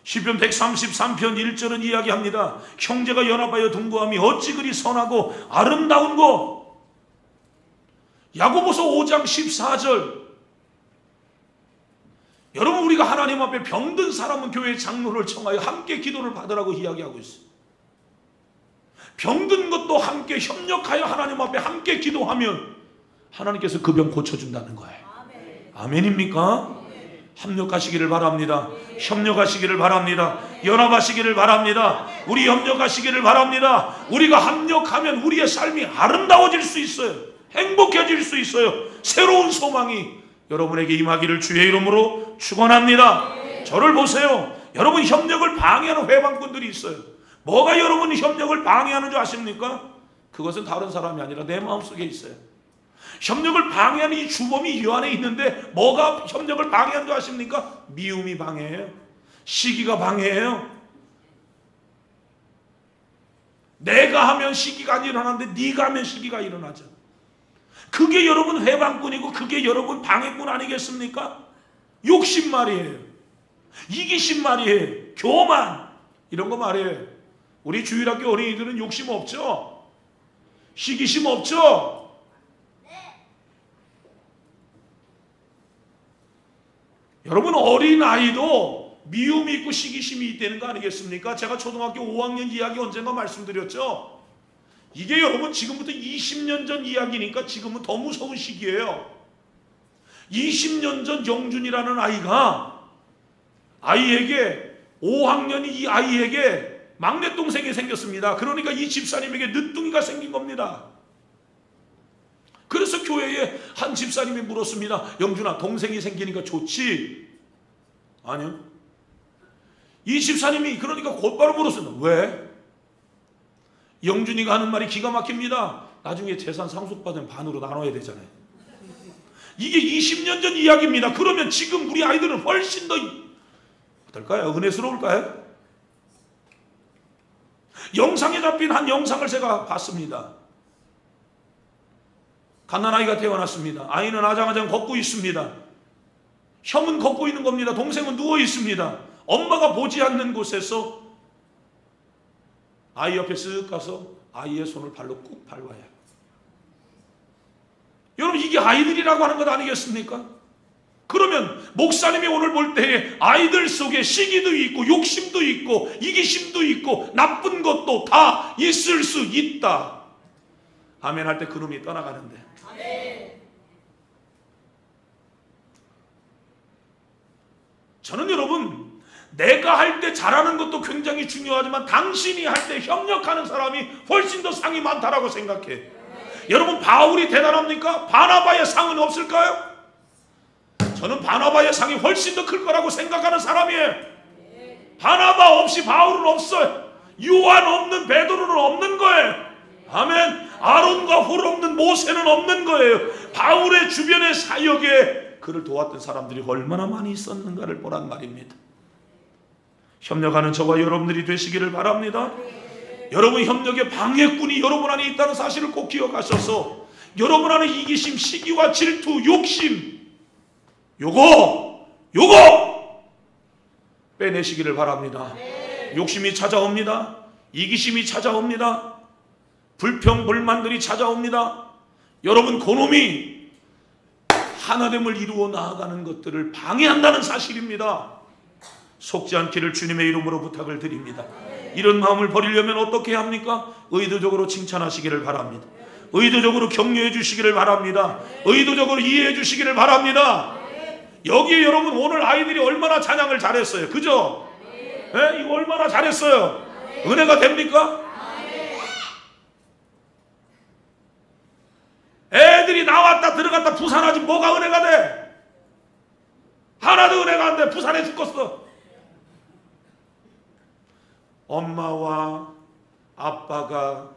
시편 133편 1절은 이야기합니다. 형제가 연합하여 동거함이 어찌 그리 선하고 아름다운고. 야고보서 5장 14절. 여러분, 우리가 하나님 앞에 병든 사람은 교회 장로를 청하여 함께 기도를 받으라고 이야기하고 있어요. 병든 것도 함께 협력하여 하나님 앞에 함께 기도하면 하나님께서 그 병 고쳐준다는 거예요. 아멘입니까? 협력하시기를 바랍니다. 협력하시기를 바랍니다. 연합하시기를 바랍니다. 우리 협력하시기를 바랍니다. 우리가 합력하면 우리의 삶이 아름다워질 수 있어요. 행복해질 수 있어요. 새로운 소망이 여러분에게 임하기를 주의 이름으로 축원합니다. 저를 보세요. 여러분 협력을 방해하는 회방꾼들이 있어요. 뭐가 여러분 협력을 방해하는 줄 아십니까? 그것은 다른 사람이 아니라 내 마음속에 있어요. 협력을 방해하는 이 주범이 이 안에 있는데 뭐가 협력을 방해하는 줄 아십니까? 미움이 방해해요. 시기가 방해해요. 내가 하면 시기가 안 일어나는데 네가 하면 시기가 일어나죠. 그게 여러분 회방꾼이고 그게 여러분 방해꾼 아니겠습니까? 욕심 말이에요. 이기심 말이에요. 교만 이런 거 말이에요. 우리 주일학교 어린이들은 욕심 없죠? 시기심 없죠? 여러분 어린아이도 미움이 있고 시기심이 있다는 거 아니겠습니까? 제가 초등학교 5학년 이야기 언젠가 말씀드렸죠? 이게 여러분 지금부터 20년 전 이야기니까 지금은 더 무서운 시기예요. 20년 전 영준이라는 아이에게 5학년이 이 아이에게 막내 동생이 생겼습니다. 그러니까 이 집사님에게 늦둥이가 생긴 겁니다. 그래서 교회에 한 집사님이 물었습니다. 영준아, 동생이 생기니까 좋지? 아니요. 이 집사님이 그러니까 곧바로 물었습니다. 왜? 영준이가 하는 말이 기가 막힙니다. 나중에 재산 상속받으면 반으로 나눠야 되잖아요. 이게 20년 전 이야기입니다. 그러면 지금 우리 아이들은 훨씬 더 어떨까요? 은혜스러울까요? 영상에 잡힌 한 영상을 제가 봤습니다. 갓난아이가 태어났습니다. 아이는 아장아장 걷고 있습니다. 형은 걷고 있는 겁니다. 동생은 누워 있습니다. 엄마가 보지 않는 곳에서 아이 옆에 쓱 가서 아이의 손을 발로 꾹 밟아야. 여러분 이게 아이들이라고 하는 것 아니겠습니까? 그러면 목사님이 오늘 볼 때에 아이들 속에 시기도 있고 욕심도 있고 이기심도 있고 나쁜 것도 다 있을 수 있다. 아멘 할 때 그놈이 떠나가는데. 저는 여러분 내가 할 때 잘하는 것도 굉장히 중요하지만 당신이 할 때 협력하는 사람이 훨씬 더 상이 많다라고 생각해. 여러분 바울이 대단합니까? 바나바의 상은 없을까요? 저는 바나바의 상이 훨씬 더 클 거라고 생각하는 사람이에요. 바나바 없이 바울은 없어요. 요한 없는 베드로는 없는 거예요. 아멘. 아론과 홀 없는 모세는 없는 거예요. 바울의 주변의 사역에 그를 도왔던 사람들이 얼마나 많이 있었는가를 보란 말입니다. 협력하는 저와 여러분들이 되시기를 바랍니다. 여러분 협력의 방해꾼이 여러분 안에 있다는 사실을 꼭 기억하셔서 여러분 안에 이기심, 시기와 질투, 욕심 요거 빼내시기를 바랍니다. 욕심이 찾아옵니다. 이기심이 찾아옵니다. 불평, 불만들이 찾아옵니다. 여러분 그놈이 하나됨을 이루어 나아가는 것들을 방해한다는 사실입니다. 속지 않기를 주님의 이름으로 부탁을 드립니다. 이런 마음을 버리려면 어떻게 합니까? 의도적으로 칭찬하시기를 바랍니다. 의도적으로 격려해 주시기를 바랍니다. 의도적으로 이해해 주시기를 바랍니다. 여기에 여러분 오늘 아이들이 얼마나 찬양을 잘했어요. 그죠? 네? 이거 얼마나 잘했어요. 은혜가 됩니까? 애들이 나왔다 들어갔다 부산하지 뭐가 은혜가 돼? 하나도 은혜가 안 돼. 부산에 죽었어. 엄마와 아빠가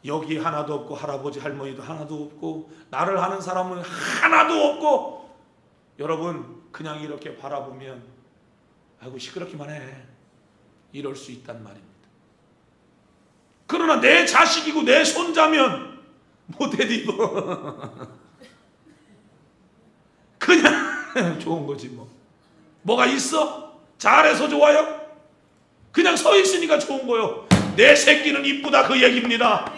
여기 하나도 없고 할아버지 할머니도 하나도 없고 나를 하는 사람은 하나도 없고 여러분 그냥 이렇게 바라보면 아이고 시끄럽기만 해 이럴 수 있단 말입니다. 그러나 내 자식이고 내 손자면 못해도 입어. 그냥 좋은 거지 뭐. 뭐가 있어? 잘해서 좋아요? 그냥 서 있으니까 좋은 거요. 내 새끼는 이쁘다 그 얘기입니다.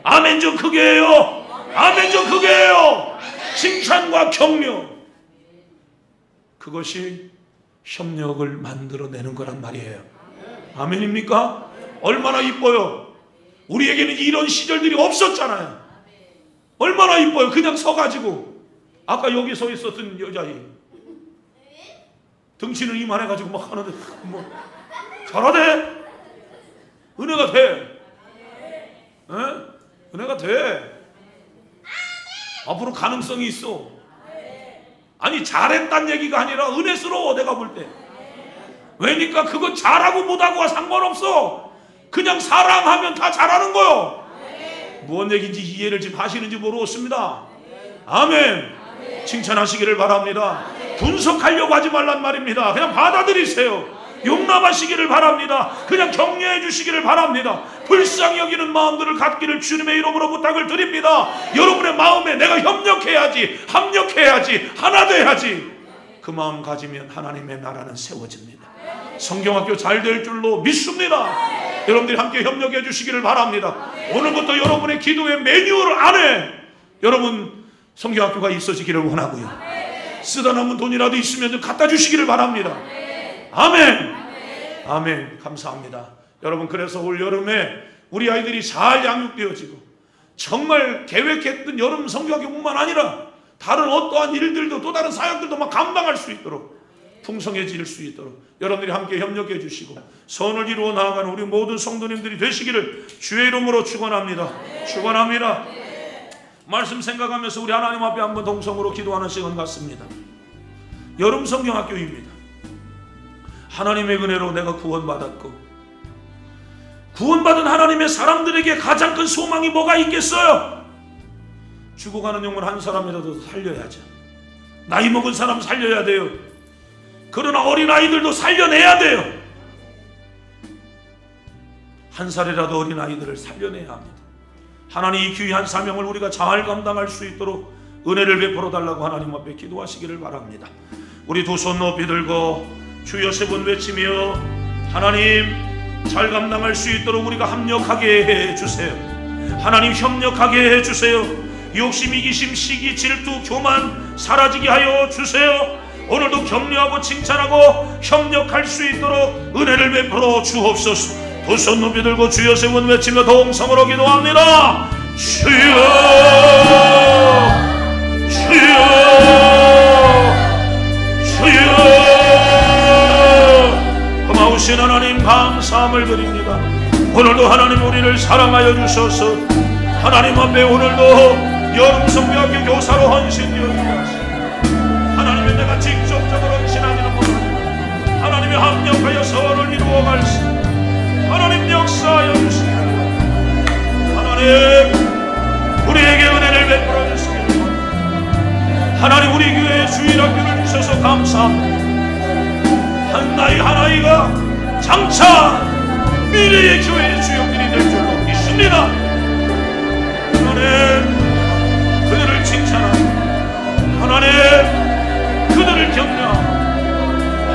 아멘 좀 크게 해요. 아멘 좀 크게 해요. 칭찬과 격려. 그것이 협력을 만들어내는 거란 말이에요. 아멘입니까? 얼마나 이뻐요. 우리에게는 이런 시절들이 없었잖아요. 얼마나 이뻐요. 그냥 서가지고 아까 여기 서 있었던 여자애 등치는 이만해가지고 막 하는데 뭐 잘하대. 은혜가 돼. 에? 은혜가 돼. 앞으로 가능성이 있어. 아니 잘했단 얘기가 아니라 은혜스러워. 내가 볼 때. 왜니까 그거 잘하고 못하고가 상관없어. 그냥 사랑하면 다 잘하는 거요. 무슨 얘기인지 이해를 지금 하시는지 모르겠습니다. 아멘. 칭찬하시기를 바랍니다. 분석하려고 하지 말란 말입니다. 그냥 받아들이세요. 용납하시기를 바랍니다. 그냥 격려해 주시기를 바랍니다. 불쌍히 여기는 마음들을 갖기를 주님의 이름으로 부탁을 드립니다. 여러분의 마음에 내가 협력해야지, 합력해야지, 하나 돼야지. 그 마음 가지면 하나님의 나라는 세워집니다. 성경학교 잘 될 줄로 믿습니다. 여러분들이 함께 협력해 주시기를 바랍니다. 오늘부터 여러분의 기도의 매뉴얼 안에 여러분 성경학교가 있어지기를 원하고요. 쓰다 남은 돈이라도 있으면 좀 갖다 주시기를 바랍니다. 아멘. 아멘. 감사합니다. 여러분, 그래서 올 여름에 우리 아이들이 잘 양육되어지고 정말 계획했던 여름 성경학교뿐만 아니라 다른 어떠한 일들도 또 다른 사역들도 막 감당할 수 있도록 풍성해질 수 있도록 여러분들이 함께 협력해 주시고 선을 이루어 나아가는 우리 모든 성도님들이 되시기를 주의 이름으로 축원합니다. 축원합니다. 말씀 생각하면서 우리 하나님 앞에 한번 동성으로 기도하는 시간 같습니다. 여름 성경학교입니다. 하나님의 은혜로 내가 구원받았고 구원받은 하나님의 사람들에게 가장 큰 소망이 뭐가 있겠어요? 죽어가는 영혼 한 사람이라도 살려야죠. 나이 먹은 사람 살려야 돼요. 그러나 어린아이들도 살려내야 돼요. 한 살이라도 어린아이들을 살려내야 합니다. 하나님 이 귀한 사명을 우리가 잘 감당할 수 있도록 은혜를 베풀어 달라고 하나님 앞에 기도하시기를 바랍니다. 우리 두 손 높이 들고 주여 세 번 외치며 하나님 잘 감당할 수 있도록 우리가 합력하게 해주세요. 하나님 협력하게 해주세요. 욕심, 이기심, 시기, 질투, 교만 사라지게 하여 주세요. 오늘도 격려하고 칭찬하고 협력할 수 있도록 은혜를 베풀어 주옵소서. 두 손 높이 들고 주여 세 번 외치며 동성으로 기도합니다. 주여 주여 주여. 고마우신 하나님 감사함을 드립니다. 오늘도 하나님 우리를 사랑하여 주셔서 하나님 앞에 오늘도 여름 성경학교 교사로 헌신되어지게 하시고 하나님의 내가 직접적으로 헌신하기는 못하지만 하나님의 합력하여 선을 이루어갈 수 하나님 역사하여 주시기 하나님 우리에게 은혜를 베풀어 주시기 하나님 우리 교회에 주일학교를 주셔서 감사합니다. 한 나이 한 아이가 장차 미래의 교회의 주역들이 될 줄로 믿습니다. 하나님 그들을 칭찬하고 하나님 그들을 격려하고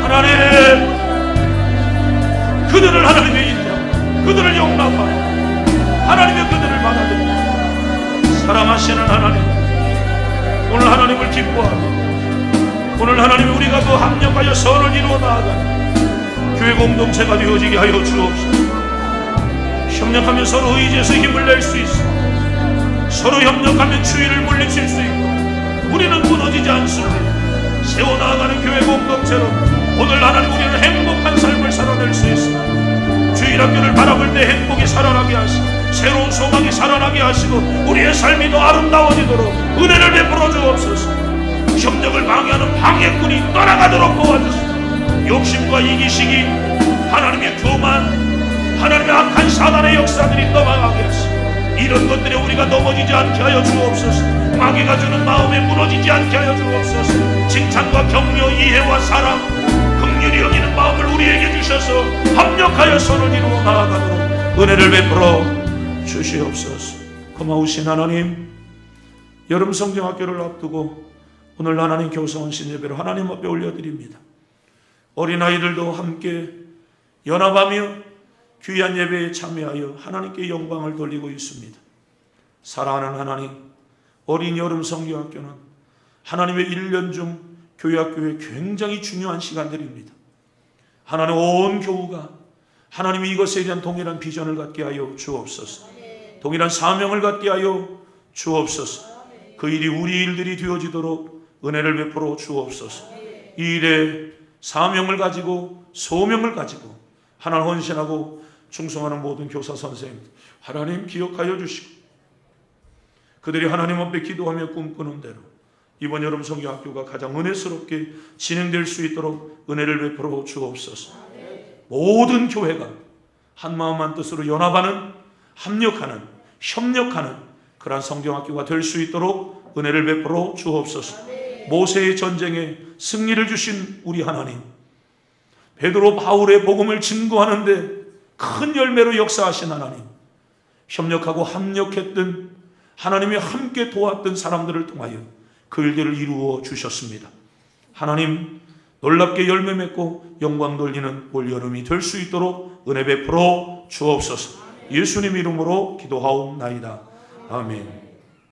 하나님 그들을 하나님의 인정 그들을 용납하고 하나님의 그들을 받아들이고 사랑하시는 하나님 오늘 하나님을 기뻐하고 오늘 하나님 우리가 그 합력하여 선을 이루어 나아가는 교회 공동체가 되어지게 하여 주옵소서. 협력하면 서로 의지해서 힘을 낼 수 있어. 서로 협력하면 주의를 물리칠 수 있고 우리는 무너지지 않습니다. 세워나가는 교회 공동체로 오늘 하나님 우리는 행복한 삶을 살아낼 수 있습니다. 주일학교를 바라볼 때 행복이 살아나게 하시고 새로운 소망이 살아나게 하시고 우리의 삶이 더 아름다워지도록 은혜를 베풀어 주옵소서. 협력을 방해하는 방해꾼이 떠나가도록 도와주시고 욕심과 이기시기 하나님의 교만 하나님의 악한 사단의 역사들이 떠나가게 하시고 이런 것들에 우리가 넘어지지 않게 하여 주옵소서. 마귀가 주는 마음에 무너지지 않게 하여 주옵소서. 칭찬과 격려 이해와 사랑 긍휼히 여기는 마음을 우리에게 주셔서 합력하여 선을 이루어 나아가도록 은혜를 베풀어 주시옵소서. 고마우신 하나님 여름 성경학교를 앞두고 오늘 하나님 교사원신 예배로 하나님 앞에 올려드립니다. 어린아이들도 함께 연합하며 귀한 예배에 참여하여 하나님께 영광을 돌리고 있습니다. 사랑하는 하나님, 어린 여름 성경학교는 하나님의 1년 중 교회학교에 굉장히 중요한 시간들입니다. 하나님 온 교우가 하나님이 이것에 대한 동일한 비전을 갖게 하여 주옵소서. 동일한 사명을 갖게 하여 주옵소서. 그 일이 우리 일들이 되어지도록 은혜를 베풀어 주옵소서. 이 일에 사명을 가지고 소명을 가지고 하나님 헌신하고 충성하는 모든 교사 선생님 하나님 기억하여 주시고 그들이 하나님 앞에 기도하며 꿈꾸는 대로 이번 여름 성경학교가 가장 은혜스럽게 진행될 수 있도록 은혜를 베풀어 주옵소서. 모든 교회가 한마음 한뜻으로 연합하는, 합력하는, 협력하는 그러한 성경학교가 될 수 있도록 은혜를 베풀어 주옵소서. 모세의 전쟁에 승리를 주신 우리 하나님, 베드로 바울의 복음을 증거하는데 큰 열매로 역사하신 하나님, 협력하고 합력했던 하나님이 함께 도왔던 사람들을 통하여 그 일들을 이루어 주셨습니다. 하나님, 놀랍게 열매 맺고 영광 돌리는 올여름이 될 수 있도록 은혜 베풀어 주옵소서. 예수님 이름으로 기도하옵나이다. 아멘.